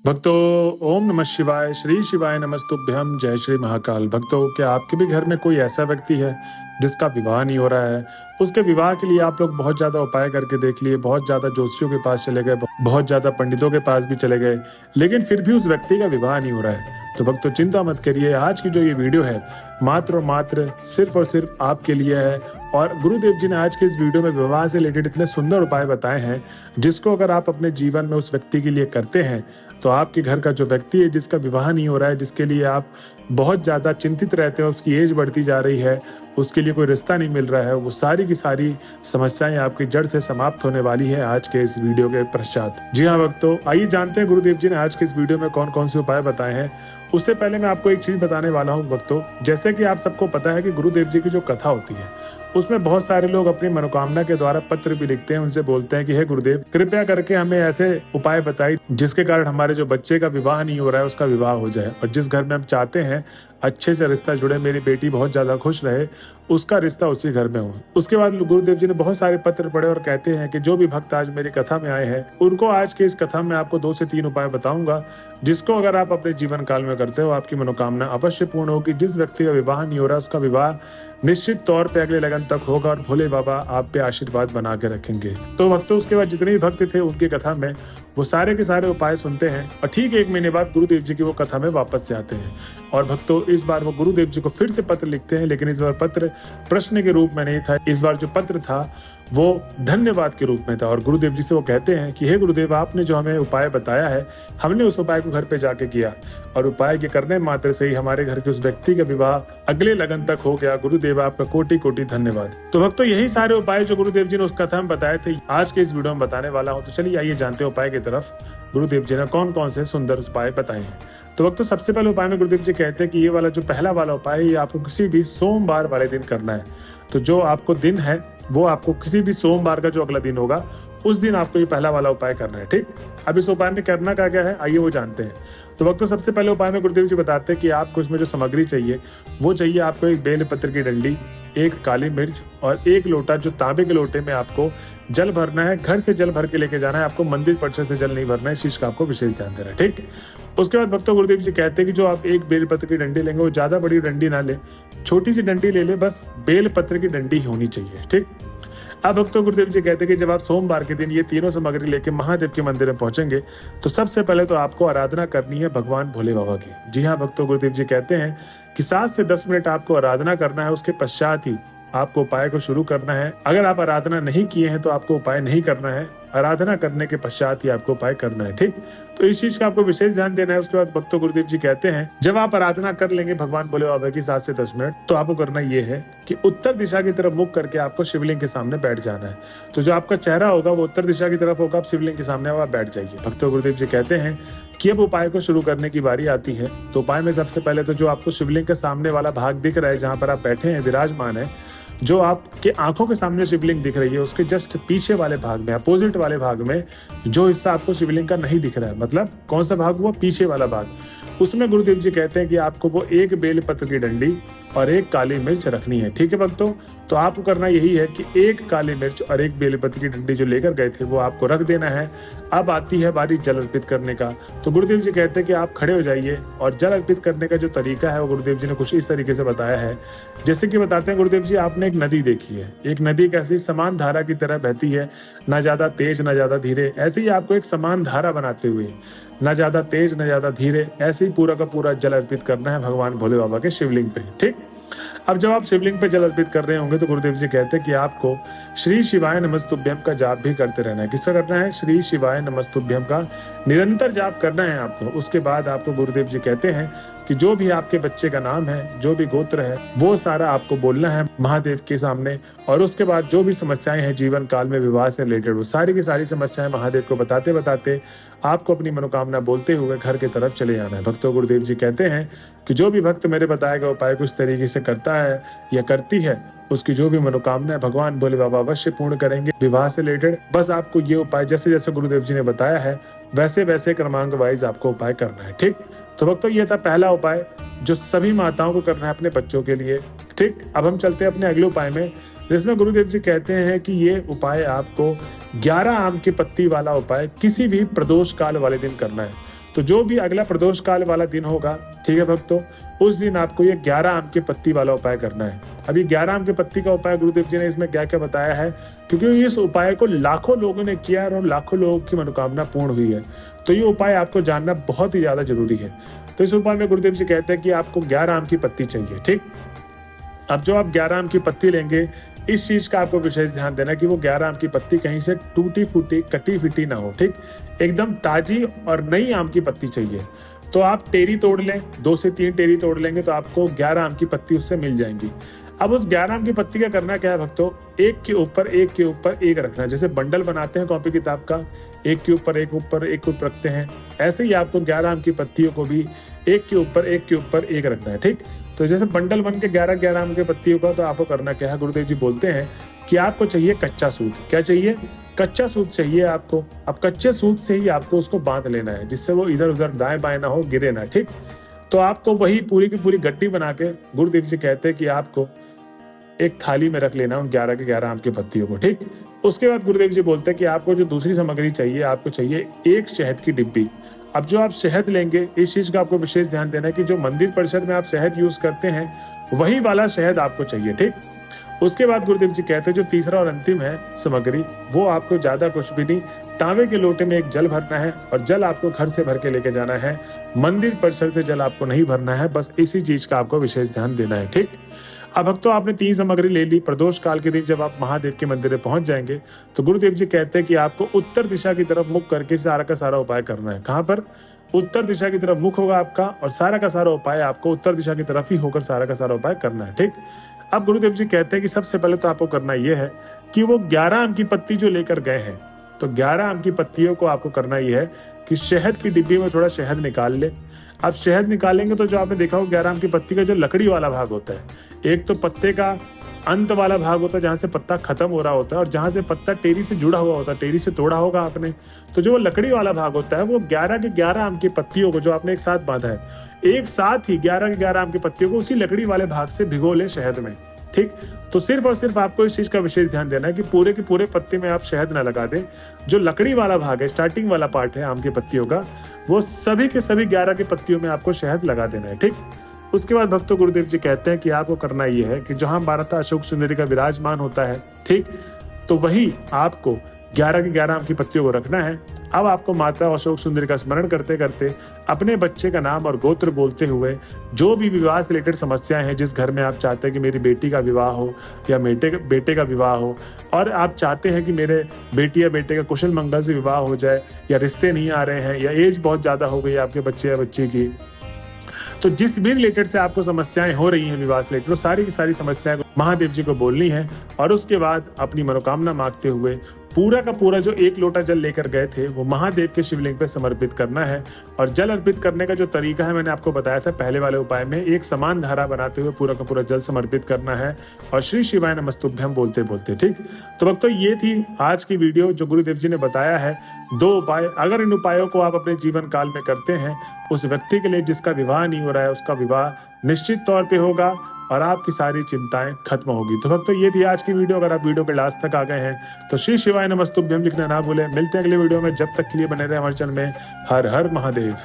भक्तों, ओम नमः शिवाय, श्री शिवाय नमस्तुभ्यम, जय श्री महाकाल। भक्तों, क्या आपके भी घर में कोई ऐसा व्यक्ति है जिसका विवाह नहीं हो रहा है? उसके विवाह के लिए आप लोग बहुत ज़्यादा उपाय करके देख लिए, बहुत ज़्यादा ज्योतिषियों के पास चले गए, बहुत ज़्यादा पंडितों के पास भी चले गए, लेकिन फिर भी उस व्यक्ति का विवाह नहीं हो रहा है। तो भक्तों, चिंता मत करिए। आज की जो ये वीडियो है मात्र और मात्र सिर्फ और सिर्फ आपके लिए है। और गुरुदेव जी ने आज के इस वीडियो में विवाह से रिलेटेड इतने सुंदर उपाय बताए हैं, जिसको अगर आप अपने जीवन में उस व्यक्ति के लिए करते हैं तो आपके घर का जो व्यक्ति है जिसका विवाह नहीं हो रहा है, जिसके लिए आप बहुत ज़्यादा चिंतित रहते हैं, उसकी एज बढ़ती जा रही है, उसके लिए कोई रिश्ता नहीं मिल रहा है, वो सारी की सारी समस्याएं आपकी जड़ से समाप्त होने वाली है आज के इस वीडियो के पश्चात। जी हाँ भक्तों, आइए जानते हैं गुरुदेव जी ने आज के इस वीडियो में कौन कौन से उपाय बताए हैं। उससे पहले मैं आपको एक चीज बताने वाला हूँ भक्तों। जैसे कि आप सबको पता है कि गुरुदेव जी की जो कथा होती है उसमें बहुत सारे लोग अपनी मनोकामना के द्वारा पत्र भी लिखते हैं, उनसे बोलते हैं कि हे गुरुदेव, कृपया करके हमें ऐसे उपाय बताइए जिसके कारण हमारे जो बच्चे का विवाह नहीं हो रहा है उसका विवाह हो जाए, और जिस घर में हम चाहते हैं अच्छे से रिश्ता जुड़े, मेरी बेटी बहुत ज्यादा खुश रहे, उसका रिश्ता उसी घर में हो। उसके बाद गुरुदेव जी ने बहुत सारे पत्र पढ़े और कहते हैं कि जो भी भक्त आज मेरी कथा में आए हैं उनको आज के इस कथा में आपको 2 से 3 उपाय बताऊंगा, जिसको अगर आप अपने जीवन काल में करते हो आपकी मनोकामना अवश्य पूर्ण होगी। जिस व्यक्ति का विवाह नहीं हो रहा उसका विवाह निश्चित तौर पे अगले लगन तक होगा और भोले बाबा आप पे आशीर्वाद बना के रखेंगे। तो भक्तों, उसके बाद जितने भी भक्त थे उनकी कथा में वो सारे के सारे उपाय सुनते हैं और ठीक 1 महीने बाद गुरुदेव जी की वो कथा में वापस से आते हैं। और भक्तों, इस बार वो गुरुदेव जी को फिर से पत्र लिखते हैं, लेकिन इस बार पत्र प्रश्न के रूप में नहीं था। इस बार जो पत्र था वो धन्यवाद के रूप में था। और गुरुदेव जी से वो कहते हैं कि हे गुरुदेव, आपने जो हमें उपाय बताया है हमने उस उपाय को घर पे जाके किया और उपाय के करने मात्र से ही हमारे घर के उस व्यक्ति का विवाह अगले लगन तक हो गया। गुरुदेव आपका कोटि कोटि धन्यवाद। तो भक्तों, यही सारे उपाय जो गुरुदेव जी ने उस कथा में बताए थे आज के इस वीडियो में बताने वाला हूँ। तो चलिए आइए जानते हैं उपाय की तरफ गुरुदेव जी ने कौन कौन से सुंदर उपाय बताए हैं। तो वक्त सबसे पहले उपाय में गुरुदेव जी कहते हैं कि ये वाला जो पहला वाला उपाय है ये आपको किसी भी सोमवार वाले दिन करना है। तो जो आपको दिन है वो आपको किसी भी सोमवार का जो अगला दिन होगा उस दिन आपको ये पहला वाला उपाय करना है। ठीक, अब इस उपाय में करना क्या क्या है आइए वो जानते हैं। तो वक्त सबसे पहले उपाय में गुरुदेव जी बताते हैं कि आपको इसमें जो सामग्री चाहिए वो चाहिए आपको एक बेल पत्र की डंडी, 1 काली मिर्च और 1 लोटा, जो तांबे के लोटे में आपको जल भरना है। घर से जल भर के लेके जाना है, आपको मंदिर परिसर से जल नहीं भरना है। इस चीज का आपको विशेष ध्यान देना है। ठीक, उसके बाद भक्तों गुरुदेव जी कहते हैं कि जो आप 1 बेल पत्र की डंडी लेंगे वो ज्यादा बड़ी डंडी ना ले, छोटी सी डंडी ले ले, बस बेल पत्र की डंडी ही होनी चाहिए। ठीक, अब भक्तों गुरुदेव जी कहते हैं कि जब आप सोमवार के दिन ये तीनों सामग्री लेके महादेव के मंदिर में पहुंचेंगे तो सबसे पहले तो आपको आराधना करनी है भगवान भोले बाबा की। जी हाँ भक्तों, गुरुदेव जी कहते हैं कि 7 से 10 मिनट आपको आराधना करना है, उसके पश्चात ही आपको उपाय को शुरू करना है। अगर आप आराधना नहीं किए हैं तो आपको उपाय नहीं करना है, आराधना करने के पश्चात ही आपको उपाय करना है। ठीक, तो इस चीज का आपको विशेष ध्यान देना है। उसके बाद भक्तों गुरुदेव जी कहते हैं जब आप आराधना कर लेंगे भगवान भोले बाबा की 7 से 10 मिनट, तो आपको करना ये है कि उत्तर दिशा की तरफ मुख करके आपको शिवलिंग के सामने बैठ जाना है। तो जो आपका चेहरा होगा वो उत्तर दिशा की तरफ होगा, आप शिवलिंग के सामने आप बैठ जाइए। भक्तों गुरुदेव जी कहते हैं कि अब उपाय को शुरू करने की बारी आती है। तो उपाय में सबसे पहले तो जो आपको शिवलिंग के सामने वाला भाग दिख रहा है, जहाँ पर आप बैठे हैं विराजमान है, जो आपके आंखों के सामने शिवलिंग दिख रही है उसके जस्ट पीछे वाले भाग में, अपोजिट वाले भाग में जो हिस्सा आपको शिवलिंग का नहीं दिख रहा है, मतलब कौन सा भाग हुआ, पीछे वाला भाग, उसमें गुरुदेव जी कहते हैं कि आपको वो 1 बेल पत्र की डंडी और 1 काली मिर्च रखनी है। ठीक है भक्तों, तो आपको करना यही है कि 1 काली मिर्च और 1 बेल पत्र की डंडी जो लेकर गए थे वो आपको रख देना है। अब आती है बारी जल अर्पित करने का। तो गुरुदेव जी कहते हैं कि आप खड़े हो जाइए और जल अर्पित करने का जो तरीका है वो गुरुदेव जी ने कुछ इस तरीके से बताया है। जैसे कि बताते हैं गुरुदेव जी, आपने एक नदी देखी है, एक नदी कैसी समान धारा की तरह बहती है, ना ज्यादा तेज ना ज्यादा धीरे, ऐसे ही आपको एक समान धारा बनाते हुए ना ज्यादा तेज ना ज्यादा धीरे ऐसे ही पूरा का पूरा जल अर्पित करना है भगवान भोले बाबा के शिवलिंग पे। ठीक, अब जब आप शिवलिंग पे जल अर्पित कर रहे होंगे तो गुरुदेव जी कहते हैं कि आपको श्री शिवाय नमस्तुभ्यम का जाप भी करते रहना है। किसका करना है? श्री शिवाय नमस्तुभ्यम का निरंतर जाप करना है आपको। उसके बाद आपको गुरुदेव जी कहते हैं कि जो भी आपके बच्चे का नाम है, जो भी गोत्र है, वो सारा आपको बोलना है महादेव के सामने। और उसके बाद जो भी समस्याएं हैं जीवन काल में विवाह से रिलेटेड, वो सारी की सारी समस्याएं महादेव को बताते बताते आपको अपनी मनोकामना बोलते हुए घर की तरफ चले जाना है। भक्तों गुरुदेव जी कहते हैं कि जो भी भक्त मेरे बताए गए उपाय को इस तरीके से करता है या करती है, उसकी जो भी मनोकामना है भगवान भोले बाबा अवश्य पूर्ण करेंगे। विवाह से रिलेटेड बस आपको ये उपाय जैसे जैसे गुरुदेव जी ने बताया है वैसे वैसे क्रमांक वाइज आपको उपाय करना है। ठीक, तो भक्तों ये था पहला उपाय जो सभी माताओं को करना है अपने बच्चों के लिए। ठीक, अब हम चलते हैं अपने अगले उपाय में, जिसमें गुरुदेव जी कहते हैं कि ये उपाय आपको 11 आम की पत्ती वाला उपाय किसी भी प्रदोष काल वाले दिन करना है। तो जो भी अगला प्रदोष काल वाला दिन होगा, ठीक है भक्तों, उस दिन आपको ये 11 आम की पत्ती वाला उपाय करना है। अब ये 11 आम की पत्ती का उपाय गुरुदेव जी ने इसमें क्या क्या बताया है, क्योंकि इस उपाय को लाखों लोगों ने किया है और लाखों लोगों की मनोकामना पूर्ण हुई है, तो ये उपाय आपको जानना बहुत ही ज्यादा जरूरी है। तो इस उपाय में गुरुदेव जी कहते हैं कि आपको 11 आम की पत्ती चाहिए। ठीक, अब जो आप 11 आम की पत्ती लेंगे, इस चीज का आपको विशेष ध्यान देना कि वो 11 आम की पत्ती कहीं से टूटी फूटी कटी फिटी ना हो। ठीक, एकदम ताजी और नई आम की पत्ती चाहिए। तो आप टेरी तोड़ लें, 2 से 3 टेरी तोड़ लेंगे तो आपको 11 आम की पत्ती उससे मिल जाएंगी। अब उस 11 आम की पत्ती का करना क्या है भक्तों, एक के ऊपर एक रखना है। जैसे बंडल बनाते हैं कॉपी किताब का, एक के ऊपर एक रखते हैं, ऐसे ही आपको 11 आम की पत्तियों को भी एक के ऊपर एक रखना है। ठीक, तो जैसे बंडल बन के 11 आम के पत्तियों का, तो आपको करना क्या है, गुरुदेव जी बोलते हैं कि आपको चाहिए कच्चा सूत। क्या चाहिए, कच्चा सूत चाहिए आपको। अब कच्चे सूत से ही आपको उसको बांध लेना है, जिससे वो इधर उधर दाएं बाएं ना हो, गिरे ना। ठीक, तो आपको वही पूरी की पूरी गट्टी बना के गुरुदेव जी कहते हैं कि आपको एक थाली में रख लेना उन 11 के 11 आम की पत्तियों को। ठीक, उसके बाद गुरुदेव जी बोलते हैं कि आपको जो दूसरी सामग्री चाहिए, आपको चाहिए एक शहद की डिब्बी। अब जो आप शहद लेंगे, इस चीज का आपको विशेष ध्यान देना है कि जो मंदिर परिसर में आप शहद यूज करते हैं वही वाला शहद आपको चाहिए। ठीक, उसके बाद गुरुदेव जी कहते हैं जो तीसरा और अंतिम है सामग्री, वो आपको ज्यादा कुछ भी नहीं, तांबे के लोटे में एक जल भरना है और जल आपको घर से भर के लेके जाना है, मंदिर परिसर से जल आपको नहीं भरना है। बस इसी चीज का आपको विशेष ध्यान देना है। ठीक, अब भक्तों आपने 3 सामग्री ले ली। प्रदोष काल के दिन जब आप महादेव के मंदिर में पहुंच जाएंगे तो गुरुदेव जी कहते हैं कि आपको उत्तर दिशा की तरफ मुख करके सारा का सारा उपाय करना है। कहां पर, उत्तर दिशा की तरफ मुख होगा आपका, और सारा का सारा उपाय आपको उत्तर दिशा की तरफ ही होकर सारा का सारा उपाय करना है। ठीक, अब गुरुदेव जी कहते हैं कि सबसे पहले तो आपको करना यह है कि वो 11 आम की पत्ती जो लेकर गए हैं, तो 11 आम की पत्तियों को आपको करना यह है कि शहद की डिब्बी में थोड़ा शहद निकाल ले। अब शहद निकालेंगे तो जो आपने देखा हो 11 आम की पत्ती का जो लकड़ी वाला भाग होता है, एक तो पत्ते का अंत वाला भाग होता है जहां से पत्ता खत्म हो रहा होता है, और जहां से पत्ता टेरी से जुड़ा हुआ होता है, टेरी से तोड़ा होगा आपने, तो जो लकड़ी वाला भाग होता है वो 11 के 11 आम की पत्तियों को जो आपने एक साथ बांधा है, एक साथ ही 11 के 11 आम की पत्तियों को उसी लकड़ी वाले भाग से भिगो ले शहद में। ठीक, तो सिर्फ और सिर्फ आपको इस चीज का विशेष ध्यान देना है कि पूरे के पूरे पत्ते में आप शहद ना लगा दें। जो लकड़ी वाला भाग है, स्टार्टिंग वाला पार्ट है आम की पत्तियों का, वो सभी के सभी 11 की पत्तियों में आपको शहद लगा देना है। ठीक, उसके बाद भक्तों गुरुदेव जी कहते हैं कि आपको करना यह है कि जहां माता अशोक सुंदरी का विराजमान होता है, ठीक, तो वही आपको 11 के 11 आम की पत्तियों को रखना है। अब आपको माता अशोक सुंदरी का स्मरण करते करते अपने बच्चे का नाम और गोत्र बोलते हुए जो भी विवाह से रिलेटेड समस्याएं हैं, जिस घर में आप चाहते हैं कि मेरी बेटी का विवाह हो या बेटे का विवाह हो, और आप चाहते हैं कि मेरे बेटी या बेटे का कुशल मंगल से विवाह हो जाए, या रिश्ते नहीं आ रहे हैं, या एज बहुत ज्यादा हो गई आपके बच्चे या बच्ची की, तो जिस भी रिलेटेड से आपको समस्याएं हो रही हैं विवाह से रिलेटेड, सारी की सारी समस्याएं महादेव जी को बोलनी है, और उसके बाद अपनी मनोकामना मांगते हुए पूरा का पूरा जो 1 लोटा जल लेकर गए थे वो महादेव के शिवलिंग पे समर्पित करना है। और जल अर्पित करने का जो तरीका है मैंने आपको बताया था पहले वाले उपाय में, एक समान धारा बनाते हुए पूरा का पूरा जल समर्पित करना है और श्री शिवाय नमस्तुभ्यम बोलते बोलते। ठीक, तो भक्तों ये थी आज की वीडियो जो गुरुदेव जी ने बताया है 2 उपाय। अगर इन उपायों को आप अपने जीवन काल में करते हैं, उस व्यक्ति के लिए जिसका विवाह नहीं हो रहा है उसका विवाह निश्चित तौर पे होगा और आपकी सारी चिंताएं खत्म होगी। तो भक्तों ये थी आज की वीडियो। अगर आप वीडियो के लास्ट तक आ गए हैं तो श्री शिवाय नमस्तुभ्यम लिखना ना भूलें। मिलते हैं अगले वीडियो में, जब तक के लिए बने रहे हमारे चैनल में। हर हर महादेव।